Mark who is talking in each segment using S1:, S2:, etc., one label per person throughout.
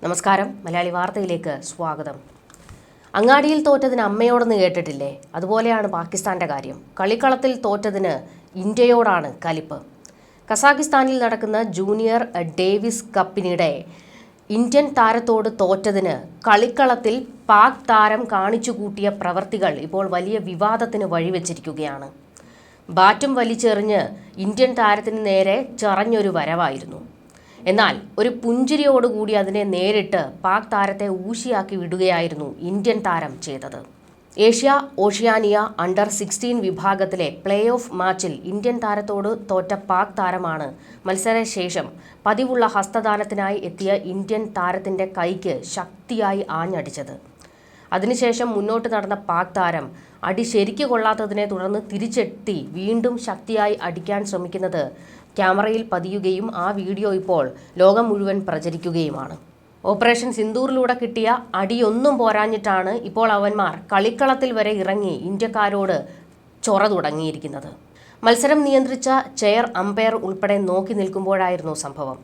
S1: നമസ്കാരം, മലയാളി വാർത്തയിലേക്ക് സ്വാഗതം. അങ്ങാടിയിൽ തോറ്റതിന് അമ്മയോടൊന്ന് കേട്ടിട്ടില്ലേ? അതുപോലെയാണ് പാകിസ്ഥാന്റെ കാര്യം. കളിക്കളത്തിൽ തോറ്റതിന് ഇന്ത്യയോടാണ് കലിപ്പ്. കസാഖിസ്ഥാനിൽ നടക്കുന്ന ജൂനിയർ ഡേവിസ് കപ്പിനിടെ ഇന്ത്യൻ താരത്തോട് തോറ്റതിന് കളിക്കളത്തിൽ പാക് താരം കാണിച്ചു കൂട്ടിയ പ്രവർത്തികൾ ഇപ്പോൾ വലിയ വിവാദത്തിന് വഴിവെച്ചിരിക്കുകയാണ്. ബാറ്റും വലിച്ചെറിഞ്ഞ് ഇന്ത്യൻ താരത്തിന് നേരെ ചറഞ്ഞൊരു വരവായിരുന്നു. എന്നാൽ ഒരു പുഞ്ചിരിയോടുകൂടി അതിനെ നേരിട്ട് പാക് താരത്തെ ഊശിയാക്കി വിടുകയായിരുന്നു ഇന്ത്യൻ താരം ചെയ്തത്. ഏഷ്യ ഓഷ്യാനിയ അണ്ടർ-16 വിഭാഗത്തിലെ പ്ലേ ഓഫ് മാച്ചിൽ ഇന്ത്യൻ താരത്തോട് തോറ്റ പാക് താരമാണ് മത്സരശേഷം പതിവുള്ള ഹസ്തദാനത്തിനായി എത്തിയ ഇന്ത്യൻ താരത്തിൻ്റെ കൈക്ക് ശക്തിയായി ആഞ്ഞടിച്ചത്. അതിനുശേഷം മുന്നോട്ട് നടന്ന പാക് താരം അടി ശരിക്കു കൊള്ളാത്തതിനെ തുടർന്ന് തിരിച്ചെത്തി വീണ്ടും ശക്തിയായി അടിക്കാൻ ശ്രമിക്കുന്നത് ക്യാമറയിൽ പതിയുകയും ആ വീഡിയോ ഇപ്പോൾ ലോകം മുഴുവൻ പ്രചരിക്കുകയുമാണ്. ഓപ്പറേഷൻ സിന്ദൂറിലൂടെ കിട്ടിയ അടിയൊന്നും പോരാഞ്ഞിട്ടാണ് ഇപ്പോൾ അവന്മാർ കളിക്കളത്തിൽ വരെ ഇറങ്ങി ഇന്ത്യക്കാരോട് ചൊറ തുടങ്ങിയിരിക്കുന്നത്. മത്സരം നിയന്ത്രിച്ച ചെയർ അമ്പയർ ഉൾപ്പെടെ നോക്കി നിൽക്കുമ്പോഴായിരുന്നു സംഭവം.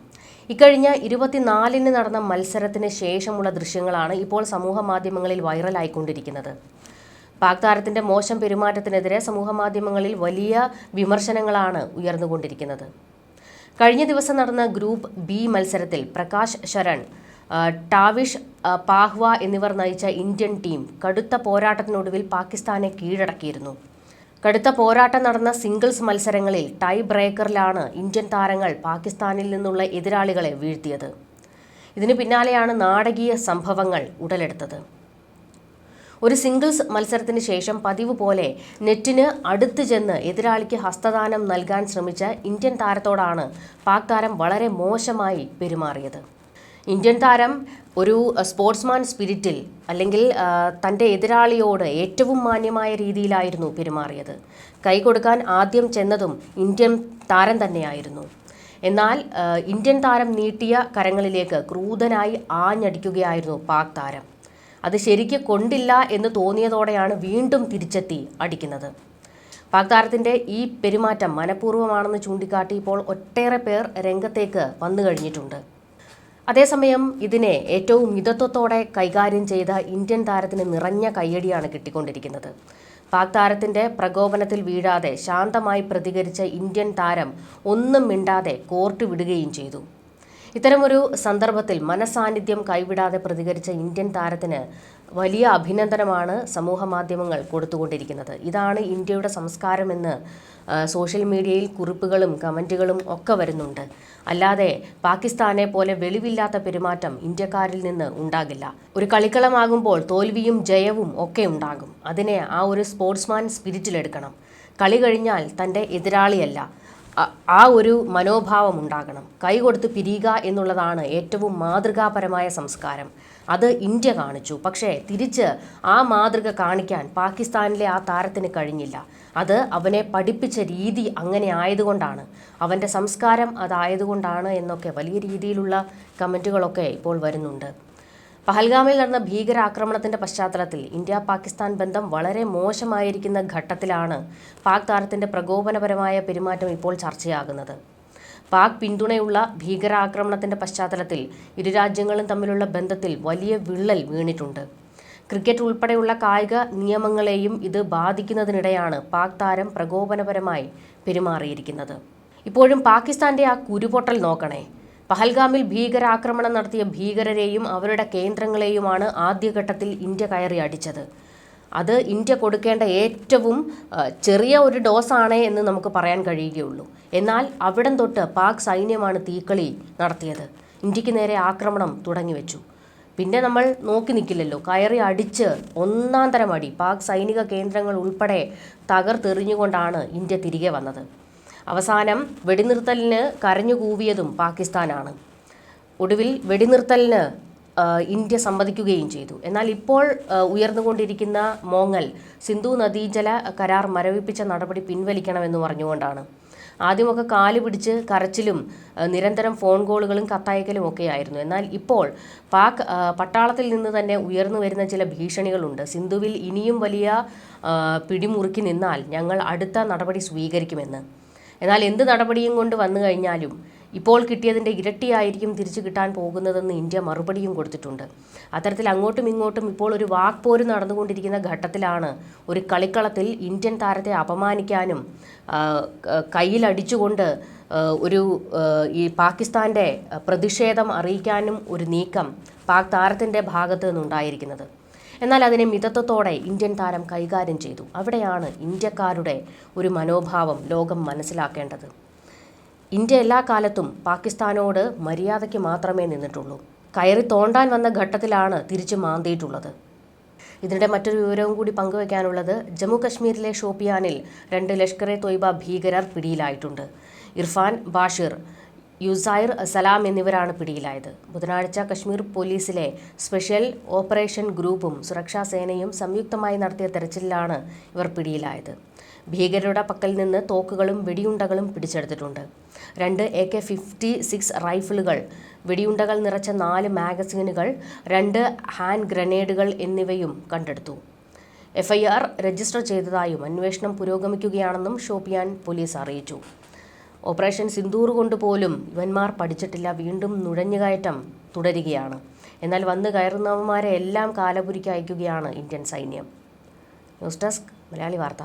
S1: ഇക്കഴിഞ്ഞ 24-ന് നടന്ന മത്സരത്തിന് ശേഷമുള്ള ദൃശ്യങ്ങളാണ് ഇപ്പോൾ സമൂഹ മാധ്യമങ്ങളിൽ വൈറലായിക്കൊണ്ടിരിക്കുന്നത്. പാക് താരത്തിൻ്റെ മോശം പെരുമാറ്റത്തിനെതിരെ സമൂഹമാധ്യമങ്ങളിൽ വലിയ വിമർശനങ്ങളാണ് ഉയർന്നുകൊണ്ടിരിക്കുന്നത്. കഴിഞ്ഞ ദിവസം നടന്ന ഗ്രൂപ്പ് ബി മത്സരത്തിൽ പ്രകാശ് ശരൺ, ടാവിഷ് പാഹ്വ എന്നിവർ നയിച്ച ഇന്ത്യൻ ടീം കടുത്ത പോരാട്ടത്തിനൊടുവിൽ പാകിസ്ഥാനെ കീഴടക്കിയിരുന്നു. കടുത്ത പോരാട്ടം നടന്ന സിംഗിൾസ് മത്സരങ്ങളിൽ ടൈ ബ്രേക്കറിലാണ് ഇന്ത്യൻ താരങ്ങൾ പാകിസ്ഥാനിൽ നിന്നുള്ള എതിരാളികളെ വീഴ്ത്തിയത്. ഇതിനു പിന്നാലെയാണ് നാടകീയ സംഭവങ്ങൾ ഉടലെടുത്തത്. ഒരു സിംഗിൾസ് മത്സരത്തിന് ശേഷം പതിവ് പോലെ നെറ്റിന് അടുത്ത് ചെന്ന് എതിരാളിക്ക് ഹസ്തദാനം നൽകാൻ ശ്രമിച്ച ഇന്ത്യൻ താരത്തോടാണ് പാക് താരം വളരെ മോശമായി പെരുമാറിയത്. ഇന്ത്യൻ താരം ഒരു സ്പോർട്സ്മാൻ സ്പിരിറ്റിൽ അല്ലെങ്കിൽ തൻ്റെ എതിരാളിയോട് ഏറ്റവും മാന്യമായ രീതിയിലായിരുന്നു പെരുമാറിയത്. കൈ കൊടുക്കാൻ ആദ്യം ചെന്നതും ഇന്ത്യൻ താരം തന്നെയായിരുന്നു. എന്നാൽ ഇന്ത്യൻ താരം നീട്ടിയ കരങ്ങളിലേക്ക് ക്രൂരനായി ആഞ്ഞടിക്കുകയായിരുന്നു പാക് താരം. അത് ശരിക്ക് കൊണ്ടില്ല എന്ന് തോന്നിയതോടെയാണ് വീണ്ടും തിരിച്ചെത്തി അടിക്കുന്നത്. പാക് താരത്തിൻ്റെ ഈ പെരുമാറ്റം മനഃപൂർവ്വമാണെന്ന് ചൂണ്ടിക്കാട്ടി ഇപ്പോൾ ഒട്ടേറെ പേർ രംഗത്തേക്ക് വന്നു കഴിഞ്ഞിട്ടുണ്ട്. അതേസമയം ഇതിനെ ഏറ്റവും മിതത്വത്തോടെ കൈകാര്യം ചെയ്ത ഇന്ത്യൻ താരത്തിന് നിറഞ്ഞ കയ്യടിയാണ് കിട്ടിക്കൊണ്ടിരിക്കുന്നത്. പാക് താരത്തിൻ്റെ പ്രകോപനത്തിൽ വീഴാതെ ശാന്തമായി പ്രതികരിച്ച ഇന്ത്യൻ താരം ഒന്നും മിണ്ടാതെ കോർട്ട് വിടുകയും ചെയ്തു. ഇത്തരമൊരു സന്ദർഭത്തിൽ മനസാന്നിധ്യം കൈവിടാതെ പ്രതികരിച്ച ഇന്ത്യൻ താരത്തിന് വലിയ അഭിനന്ദനമാണ് സമൂഹ മാധ്യമങ്ങൾ കൊടുത്തുകൊണ്ടിരിക്കുന്നത്. ഇതാണ് ഇന്ത്യയുടെ സംസ്കാരമെന്ന് സോഷ്യൽ മീഡിയയിൽ കുറിപ്പുകളും കമൻറ്റുകളും ഒക്കെ വരുന്നുണ്ട്. അല്ലാതെ പാകിസ്ഥാനെ പോലെ വെളിവില്ലാത്ത പെരുമാറ്റം ഇന്ത്യക്കാരിൽ നിന്ന് ഉണ്ടാകില്ല. ഒരു കളിക്കളമാകുമ്പോൾ തോൽവിയും ജയവും ഒക്കെ ഉണ്ടാകും. അതിനെ ആ ഒരു സ്പോർട്സ്മാൻ സ്പിരിറ്റിലെടുക്കണം. കളി കഴിഞ്ഞാൽ തൻ്റെ എതിരാളിയല്ല, ആ ഒരു മനോഭാവം ഉണ്ടാകണം. കൈ കൊടുത്ത് പിരിയുക എന്നുള്ളതാണ് ഏറ്റവും മാതൃകാപരമായ സംസ്കാരം. അത് ഇന്ത്യ കാണിച്ചു. പക്ഷേ തിരിച്ച് ആ മാതൃക കാണിക്കാൻ പാകിസ്ഥാനിലെ ആ താരത്തിന് കഴിഞ്ഞില്ല. അത് അവനെ പഠിപ്പിച്ച രീതി അങ്ങനെ ആയതുകൊണ്ടാണ്, അവൻ്റെ സംസ്കാരം അതായതുകൊണ്ടാണ് എന്നൊക്കെ വലിയ രീതിയിലുള്ള കമൻറ്റുകളൊക്കെ ഇപ്പോൾ വരുന്നുണ്ട്. പഹൽഗാമിൽ നടന്ന ഭീകരാക്രമണത്തിൻ്റെ പശ്ചാത്തലത്തിൽ ഇന്ത്യ പാകിസ്ഥാൻ ബന്ധം വളരെ മോശമായിരിക്കുന്ന ഘട്ടത്തിലാണ് പാക് താരത്തിൻ്റെ പ്രകോപനപരമായ പെരുമാറ്റം ഇപ്പോൾ ചർച്ചയാകുന്നത്. പാക് പിന്തുണയുള്ള ഭീകരാക്രമണത്തിൻ്റെ പശ്ചാത്തലത്തിൽ ഇരു രാജ്യങ്ങളും തമ്മിലുള്ള ബന്ധത്തിൽ വലിയ വിള്ളൽ വീണിട്ടുണ്ട്. ക്രിക്കറ്റ് ഉൾപ്പെടെയുള്ള കായിക നിയമങ്ങളെയും ഇത് ബാധിക്കുന്നതിനിടെയാണ് പാക് താരം പ്രകോപനപരമായി പെരുമാറിയിരിക്കുന്നത്. ഇപ്പോഴും പാകിസ്ഥാൻ്റെ ആ കുരുപൊട്ടൽ നോക്കണേ. പഹൽഗാമിൽ ഭീകരാക്രമണം നടത്തിയ ഭീകരരെയും അവരുടെ കേന്ദ്രങ്ങളെയുമാണ് ആദ്യഘട്ടത്തിൽ ഇന്ത്യ കയറി അടിച്ചത്. അത് ഇന്ത്യ കൊടുക്കേണ്ട ഏറ്റവും ചെറിയ ഒരു ഡോസാണ് എന്ന് നമുക്ക് പറയാൻ കഴിയുകയുള്ളൂ. എന്നാൽ അവിടം തൊട്ട് പാക് സൈന്യമാണ് തീക്കളി നടത്തിയത്. ഇന്ത്യക്ക് നേരെ ആക്രമണം തുടങ്ങിവെച്ചു. പിന്നെ നമ്മൾ നോക്കി നിൽക്കില്ലല്ലോ, കയറി അടിച്ച് ഒന്നാം തരം അടി. പാക് സൈനിക കേന്ദ്രങ്ങൾ ഉൾപ്പെടെ തകർത്തെറിഞ്ഞുകൊണ്ടാണ് ഇന്ത്യ തിരികെ വന്നത്. അവസാനം വെടിനിർത്തലിന് കരഞ്ഞുകൂവിയതും പാകിസ്ഥാനാണ്. ഒടുവിൽ വെടിനിർത്തലിന് ഇന്ത്യ സമ്മതിക്കുകയും ചെയ്തു. എന്നാൽ ഇപ്പോൾ ഉയർന്നുകൊണ്ടിരിക്കുന്ന മോങ്ങൽ സിന്ധു നദീജല കരാർ മരവിപ്പിച്ച നടപടി പിൻവലിക്കണമെന്ന് പറഞ്ഞുകൊണ്ടാണ്. ആദ്യമൊക്കെ കാല് പിടിച്ച് കരച്ചിലും നിരന്തരം ഫോൺ കോളുകളും കത്തയക്കലും ഒക്കെയായിരുന്നു. എന്നാൽ ഇപ്പോൾ പാക് പട്ടാളത്തിൽ നിന്ന് തന്നെ ഉയർന്നു വരുന്ന ചില ഭീഷണികളുണ്ട്. സിന്ധുവിൽ ഇനിയും വലിയ പിടിമുറുക്കി നിന്നാൽ ഞങ്ങൾ അടുത്ത നടപടി സ്വീകരിക്കുമെന്ന്. എന്നാൽ എന്ത് നടപടിയും കൊണ്ട് വന്നു കഴിഞ്ഞാലും ഇപ്പോൾ കിട്ടിയതിൻ്റെ ഇരട്ടിയായിരിക്കും തിരിച്ചു കിട്ടാൻ പോകുന്നതെന്ന് ഇന്ത്യ മറുപടിയും കൊടുത്തിട്ടുണ്ട്. അത്തരത്തിൽ അങ്ങോട്ടും ഇങ്ങോട്ടും ഇപ്പോൾ ഒരു വാക്പോര് നടന്നുകൊണ്ടിരിക്കുന്ന ഘട്ടത്തിലാണ് ഒരു കളിക്കളത്തിൽ ഇന്ത്യൻ താരത്തെ അപമാനിക്കാനും കയ്യിലടിച്ചുകൊണ്ട് ഈ പാകിസ്ഥാൻ്റെ പ്രതിഷേധം അറിയിക്കാനും ഒരു നീക്കം പാക് താരത്തിൻ്റെ ഭാഗത്തു നിന്നുണ്ടായിരിക്കുന്നത്. എന്നാൽ അതിനെ മിതത്വത്തോടെ ഇന്ത്യൻ താരം കൈകാര്യം ചെയ്തു. അവിടെയാണ് ഇന്ത്യക്കാരുടെ ഒരു മനോഭാവം ലോകം മനസ്സിലാക്കേണ്ടത്. ഇന്ത്യ എല്ലാ കാലത്തും പാകിസ്ഥാനോട് മര്യാദയ്ക്ക് മാത്രമേ നിന്നിട്ടുള്ളൂ. കയറി തോണ്ടാൻ വന്ന ഘട്ടത്തിലാണ് തിരിച്ചു മാന്തിയിട്ടുള്ളത്. ഇതിനിടെ മറ്റൊരു വിവരവും കൂടി പങ്കുവയ്ക്കാനുള്ളത്, ജമ്മു കശ്മീരിലെ ഷോപ്പിയാനിൽ 2 ലഷ്കർ-ഇ-തൊയ്ബ ഭീകരർ പിടിയിലായിട്ടുണ്ട്. ഇർഫാൻ, ബാഷിർ, യുസൈർ സലാം എന്നിവരാണ് പിടിയിലായത്. ബുധനാഴ്ച കശ്മീർ പോലീസിലെ സ്പെഷ്യൽ ഓപ്പറേഷൻ ഗ്രൂപ്പും സുരക്ഷാ സേനയും സംയുക്തമായി നടത്തിയ തെരച്ചിലിലാണ് ഇവർ പിടിയിലായത്. ഭീകരരുടെ പക്കൽ നിന്ന് തോക്കുകളും വെടിയുണ്ടകളും പിടിച്ചെടുത്തിട്ടുണ്ട്. 2 AK-56 റൈഫിളുകൾ, വെടിയുണ്ടകൾ നിറച്ച 4 മാഗസീനുകൾ, 2 ഹാൻഡ് ഗ്രനേഡുകൾ എന്നിവയും കണ്ടെടുത്തു. FIR രജിസ്റ്റർ ചെയ്തതായും അന്വേഷണം പുരോഗമിക്കുകയാണെന്നും ഷോപ്പിയാൻ പോലീസ് അറിയിച്ചു. ഓപ്പറേഷൻ സിന്ദൂർ കൊണ്ടുപോലും ഇവന്മാർ പഠിച്ചിട്ടില്ല. വീണ്ടും നുഴഞ്ഞുകയറ്റം തുടരുകയാണ്. എന്നാൽ വന്നു കയറുന്നവന്മാരെ എല്ലാം കാലപുരിക്ക് അയക്കുകയാണ് ഇന്ത്യൻ സൈന്യം. ന്യൂസ് ഡെസ്ക് മലയാളി വാർത്ത.